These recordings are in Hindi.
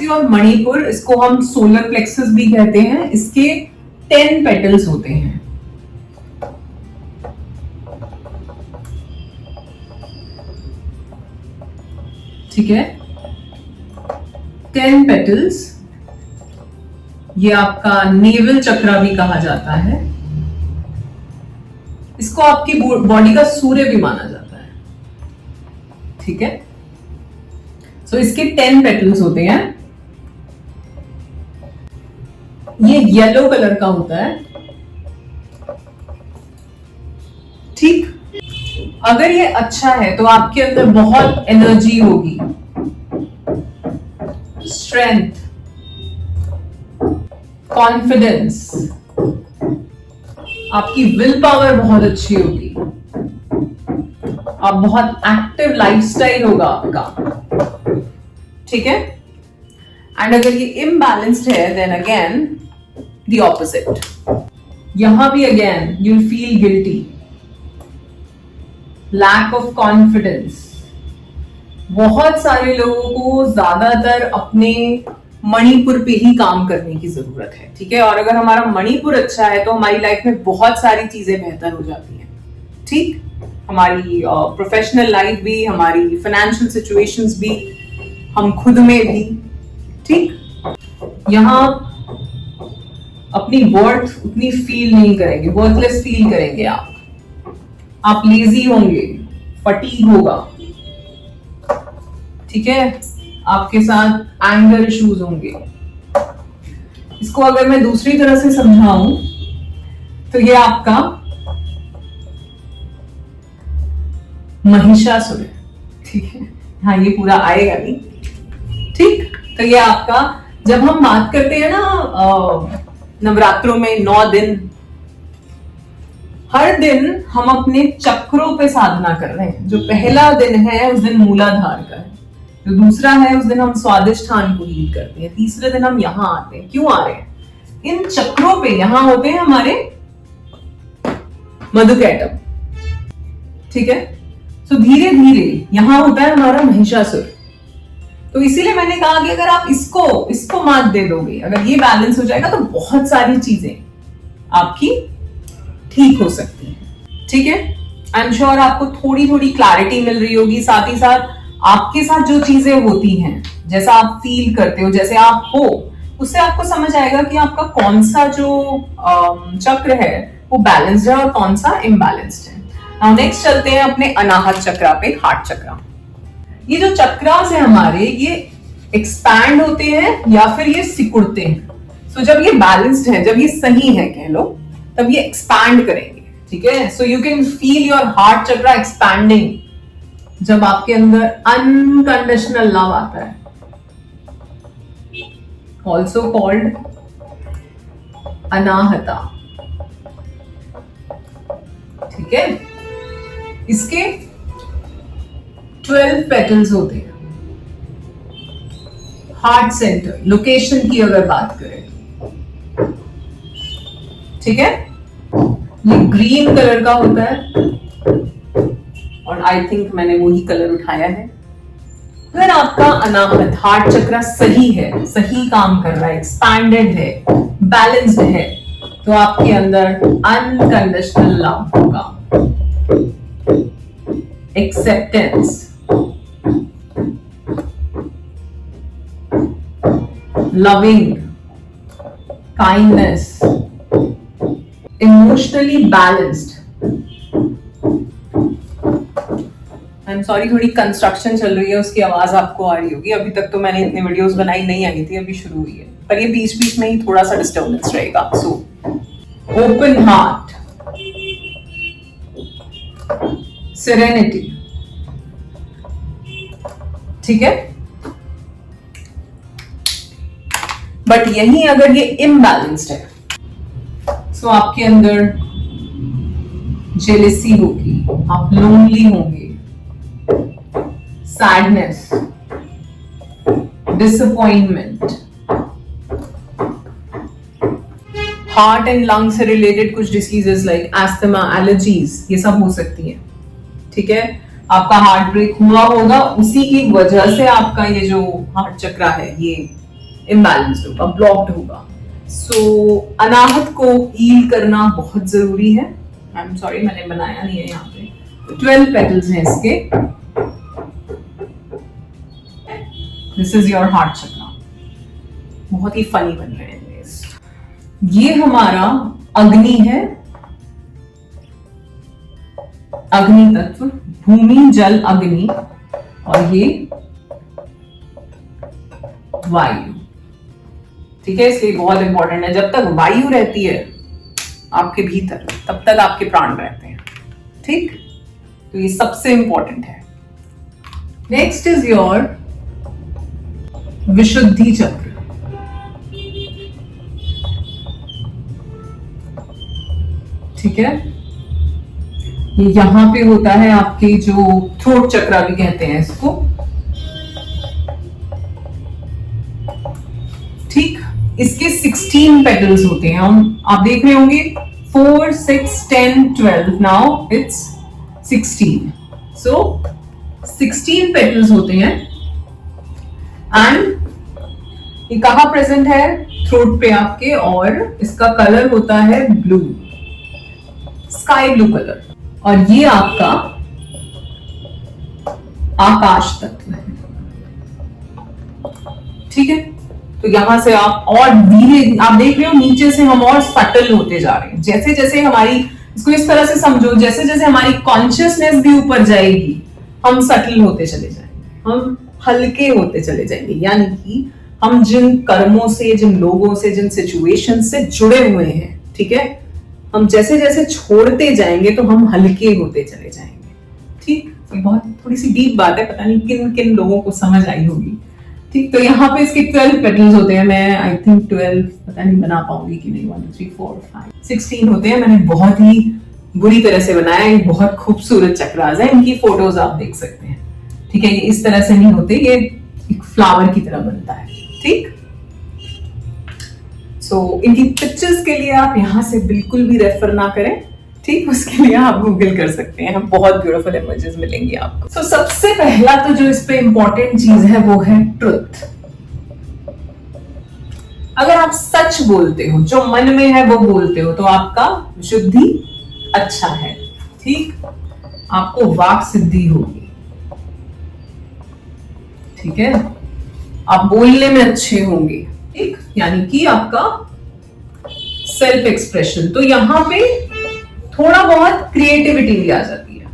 इज योर मणिपुर, इसको हम सोलर प्लेक्सस भी कहते हैं। इसके 10 पेटल्स होते हैं। ठीक है, 10 पेटल्स। ये आपका नेवल चक्रा भी कहा जाता है। इसको आपकी बॉडी का सूर्य भी माना जाता है। ठीक है, सो इसके 10 पेटल्स होते हैं। ये येलो कलर का होता है। ठीक, अगर ये अच्छा है तो आपके अंदर बहुत एनर्जी होगी, स्ट्रेंथ, कॉन्फिडेंस, आपकी विल पावर बहुत अच्छी होगी, आप बहुत एक्टिव लाइफस्टाइल होगा आपका। ठीक है, एंड अगर ये इम्बैलेंस्ड है देन अगेन द ऑपोजिट। यहां भी again you will feel guilty, lack of confidence. बहुत सारे लोगों को ज्यादातर अपने मणिपुर पे ही काम करने की जरूरत है। ठीक है, और अगर हमारा मणिपुर अच्छा है तो हमारी लाइफ में बहुत सारी चीजें बेहतर हो जाती हैं। ठीक, हमारी प्रोफेशनल लाइफ भी, हमारी फाइनेंशियल सिचुएशंस भी, हम खुद में भी। ठीक, यहां अपनी वर्थ उतनी फील नहीं करेंगे, वर्थलेस फील करेंगे आप लेजी होंगे, फटीग होगा। ठीक है, आपके साथ एंगर इश्यूज होंगे। इसको अगर मैं दूसरी तरह से समझाऊं तो ये आपका महिषासुर है। ठीक है, हाँ ये पूरा आएगा नहीं। ठीक, तो ये आपका, जब हम बात करते हैं ना नवरात्रों में 9 दिन, हर दिन हम अपने चक्रों पे साधना कर रहे हैं। जो पहला दिन है उस दिन मूलाधार का है, जो दूसरा है उस दिन हम स्वादिष्ठान को हील करते हैं, तीसरे दिन हम यहां आते हैं। क्यों आ रहे हैं? इन चक्रों पे यहां होते हैं हमारे मधुकैटम। ठीक है, तो धीरे धीरे यहां होता है हमारा महिषासुर। तो इसीलिए मैंने कहा कि अगर आप इसको मात दे दोगे, अगर ये बैलेंस हो जाएगा तो बहुत सारी चीजें आपकी ठीक हो सकती हैं। ठीक है, आई एम श्योर आपको थोड़ी थोड़ी क्लैरिटी मिल रही होगी। साथ ही साथ आपके साथ जो चीजें होती हैं, जैसा आप फील करते हो, जैसे आप हो, उससे आपको समझ आएगा कि आपका कौन सा जो चक्र है वो बैलेंस्ड है और कौन सा इम्बैलेंस्ड है। नाउ नेक्स्ट चलते हैं अपने अनाहत चक्रा पे, हार्ट चक्रा। ये जो चक्रास है हमारे, ये एक्सपैंड होते हैं या फिर ये सिकुड़ते हैं। सो जब ये बैलेंस्ड है, जब ये सही है कह लो, तब ये एक्सपैंड करेंगे। ठीक है, so you can feel your heart chakra expanding जब आपके अंदर अनकंडीशनल लव आता है, ऑल्सो कॉल्ड अनाहता। ठीक है, इसके 12 पेटल्स होते हैं। हार्ट सेंटर लोकेशन की अगर बात करें, ठीक है, ये ग्रीन कलर का होता है और आई थिंक मैंने वही कलर उठाया है। अगर आपका अनाहत हार्ट चक्रा सही है, सही काम कर रहा है, एक्सपैंडेड है, बैलेंस्ड है, तो आपके अंदर अनकंडीशनल लव होगा, acceptance, loving, kindness, emotionally balanced. I am sorry, थोड़ी कंस्ट्रक्शन चल रही है, उसकी आवाज आपको आ रही होगी। अभी तक तो मैंने इतने वीडियोस बनाई नहीं आई थी, अभी शुरू हुई है, पर ये बीच बीच में ही थोड़ा सा डिस्टर्बेंस रहेगा। So open heart, serenity. ठीक है, बट यही अगर ये इम्बैलेंस्ड है, सो आपके अंदर जेलेसी होगी, आप लोनली होंगे, sadness, disappointment, heart and lung से रिलेटेड कुछ डिसीजेस लाइक एस्थमा, एलर्जीज, ये सब हो सकती है। ठीक है, आपका हार्ट ब्रेक हुआ होगा, उसी की वजह से आपका ये जो हार्ट चक्रा है ये इम्बैलेंस्ड होगा, ब्लॉक्ड होगा। सो अनाहत को हील करना बहुत जरूरी है। आई एम सॉरी, मैंने बनाया नहीं है यहाँ पे। 12 पेटल्स हैं इसके। दिस इज योर हार्ट चक्रा। बहुत ही फनी बन रहे हैं ये। हमारा अग्नि है, अग्नि तत्व, भूमि जल अग्नि, और ये वायु। ठीक है, इसलिए बहुत इंपॉर्टेंट है। जब तक वायु रहती है आपके भीतर, तब तक आपके प्राण रहते हैं। ठीक, तो ये सबसे इंपॉर्टेंट है। नेक्स्ट इज योर विशुद्धि चक्र। ठीक है, ये यहां पे होता है आपके जो थ्रोट चक्रा भी कहते हैं इसको। ठीक, इसके 16 पेटल्स होते हैं। आप देख रहे होंगे 4, 6, 10, 12, नाउ इट्स 16। सो 16 पेटल्स होते हैं। एंड ये कहां प्रेजेंट है? थ्रोट पे आपके, और इसका कलर होता है ब्लू, स्काई ब्लू कलर। और ये आपका आकाश तत्व है। ठीक है, तो यहां से आप और धीरे, आप देख रहे हो नीचे से हम और सटल होते जा रहे हैं। जैसे जैसे हमारी, इसको इस तरह से समझो, जैसे जैसे हमारी कॉन्शियसनेस भी ऊपर जाएगी, हम सटल होते चले जाएंगे, हम हल्के होते चले जाएंगे। यानी कि हम जिन कर्मों से, जिन लोगों से, जिन सिचुएशन से जुड़े हुए हैं, ठीक है, हम जैसे जैसे छोड़ते जाएंगे तो हम हल्के होते चले जाएंगे। ठीक, ये बहुत थोड़ी सी डीप बात है, पता नहीं किन किन लोगों को समझ आई होगी। ठीक, तो यहाँ पे इसके 12 पेटल्स होते हैं। मैं आई थिंक 12 पता नहीं बना पाऊंगी कि नहीं। 1 2 3 4 5 16 होते हैं। मैंने बहुत ही बुरी तरह से बनाया है। बहुत खूबसूरत चक्रास है, इनकी फोटोज आप देख सकते हैं। ठीक है, ये इस तरह से नहीं होते, ये एक फ्लावर की तरह बनता है। ठीक, सो इनकी पिक्चर्स के लिए आप यहाँ से बिल्कुल भी रेफर ना करें। ठीक, उसके लिए आप गूगल कर सकते हैं, बहुत ब्यूटीफुल इमेजेस मिलेंगी आपको। सो सबसे पहला तो जो इस पे इंपॉर्टेंट चीज है वो है ट्रुथ। अगर आप सच बोलते हो, जो मन में है वो बोलते हो, तो आपका विशुद्धि अच्छा है। ठीक, आपको वाक सिद्धि होगी। ठीक है, आप बोलने में अच्छे होंगे। ठीक, यानी कि आपका सेल्फ एक्सप्रेशन। तो यहां पे थोड़ा बहुत क्रिएटिविटी भी आ जाती है।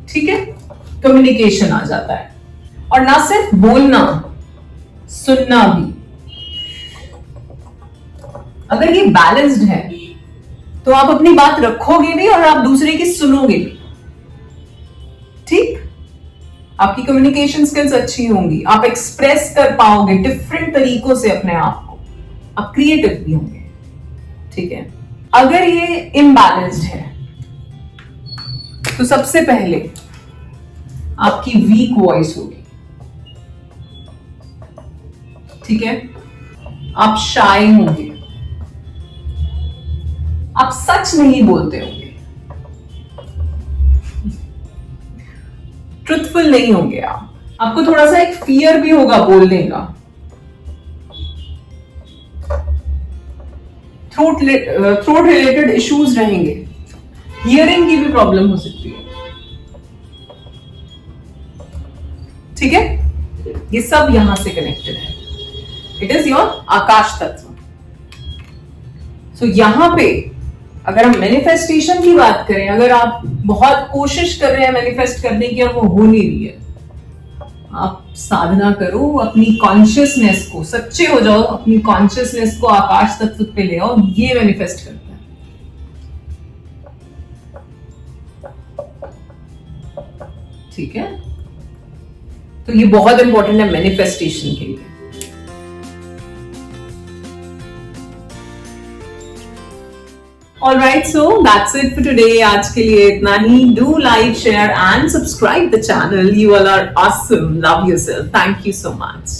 ठीक है, कम्युनिकेशन आ जाता है। और ना सिर्फ बोलना, सुनना भी। अगर ये बैलेंस्ड है तो आप अपनी बात रखोगे भी और आप दूसरे की सुनोगे भी। ठीक, आपकी कम्युनिकेशन स्किल्स अच्छी होंगी, आप एक्सप्रेस कर पाओगे डिफरेंट तरीकों से अपने आप को, आप क्रिएटिव भी होंगे। ठीक है, अगर ये इम्बैलेंस्ड है तो सबसे पहले आपकी वीक वॉइस होगी। ठीक है, आप शाय होंगे, आप सच नहीं बोलते होंगे, ट्रुथफुल नहीं होंगे आपको थोड़ा सा एक फियर भी होगा बोलने का। थ्रोट रिलेटेड इश्यूज रहेंगे, हियरिंग की भी प्रॉब्लम हो सकती है। ठीक है, ये सब यहां से कनेक्टेड है। इट इज योर आकाश तत्व। सो यहां पे अगर हम मैनिफेस्टेशन की बात करें, अगर आप बहुत कोशिश कर रहे हैं मैनिफेस्ट करने की और वो हो नहीं रही है, आप साधना करो, अपनी कॉन्शियसनेस को, सच्चे हो जाओ, अपनी कॉन्शियसनेस को आकाश तत्व पे ले आओ, ये मैनिफेस्ट करता है। ठीक है, तो ये बहुत इंपॉर्टेंट है मैनिफेस्टेशन के लिए। Alright, so that's it for today. आज के लिए इतना ही. Do like, share and subscribe the channel. You all are awesome. Love yourself. Thank you so much.